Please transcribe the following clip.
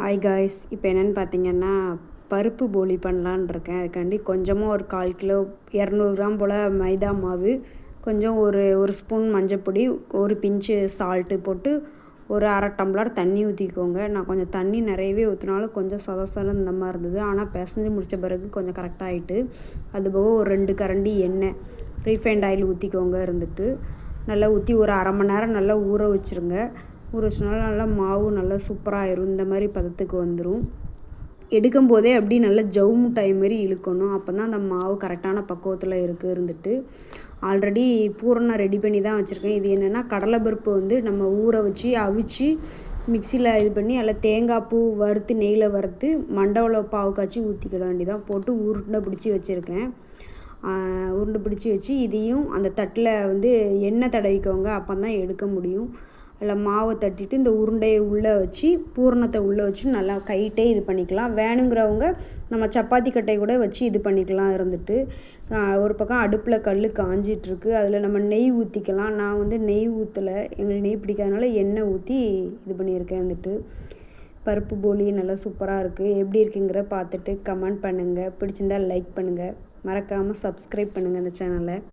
Hi guys, இப்போ என்னென்னு பார்த்தீங்கன்னா பருப்பு போலி பண்ணலான்னு இருக்கேன். அதுக்காண்டி கொஞ்சமாக ஒரு 1/4 கிலோ 200 கிராம் போல் மைதா மாவு, கொஞ்சம் ஒரு ஸ்பூன் மஞ்சப்பொடி, ஒரு பிஞ்சு சால்ட்டு போட்டு ஒரு 1/2 டம்ளர் தண்ணி ஊற்றிக்கோங்க. நான் கொஞ்சம் தண்ணி நிறையவே ஊற்றினாலும் கொஞ்சம் சொதசொதன்னு இந்த மாதிரி இருந்தது. ஆனால் பிசைஞ்சு முடித்த பிறகு கொஞ்சம் கரெக்டாக ஆகிட்டு, அதுபோக ஒரு 2 கரண்டி எண்ணெய் ரீஃபைண்ட் ஆயில் ஊற்றிக்கோங்க. நல்லா ஊற்றி ஒரு 1/2 மணி நேரம் நல்லா ஊற வச்சுருங்க. ஊற வச்சனால நல்லா மாவு நல்லா சூப்பராக ஆயிரும். இந்த மாதிரி பதத்துக்கு வந்துடும். எடுக்கும் போதே அப்படி நல்லா ஜவு முட்டாய் மாதிரி இழுக்கணும். அப்போ தான் அந்த மாவு கரெக்டான பக்குவத்தில் இருந்துட்டு ஆல்ரெடி பூரணம் ரெடி பண்ணி தான் வச்சுருக்கேன். இது என்னென்னா கடலைப்பருப்பு நம்ம ஊற வச்சு அவிச்சு மிக்சியில் இது பண்ணி அதில் தேங்காய் பூ வறுத்து நெய்யில் வறுத்து மண்டவள பாவு காய்ச்சி ஊற்றிக்கிட வேண்டியதான். போட்டு உருண்டை பிடிச்சி வச்சுருக்கேன். உருண்டை பிடிச்சி வச்சு இதையும் அந்த தட்டில் எண்ணெய் தடவிக்கோங்க. அப்போ தான் எடுக்க முடியும். அதில் மாவை தட்டிட்டு இந்த உருண்டையை உள்ளே வச்சு பூரணத்தை உள்ளே வச்சு நல்லா கைட்டே இது பண்ணிக்கலாம். வேணுங்கிறவங்க நம்ம சப்பாத்தி கட்டை கூட வச்சு இது பண்ணிக்கலாம். ஒரு பக்கம் அடுப்பில் கல் காஞ்சிட்ருக்கு. அதில் நம்ம நெய் ஊற்றிக்கலாம். நான் நெய் ஊற்றலை, எங்களுக்கு நெய் பிடிக்காதனால எண்ணெய் ஊற்றி இது பண்ணியிருக்கேன். பருப்பு போலி நல்லா சூப்பராக இருக்குது. எப்படி இருக்குங்கிற பார்த்துட்டு கமெண்ட் பண்ணுங்கள். பிடிச்சிருந்தால் லைக் பண்ணுங்கள். மறக்காமல் சப்ஸ்கிரைப் பண்ணுங்கள் இந்த சேனலை.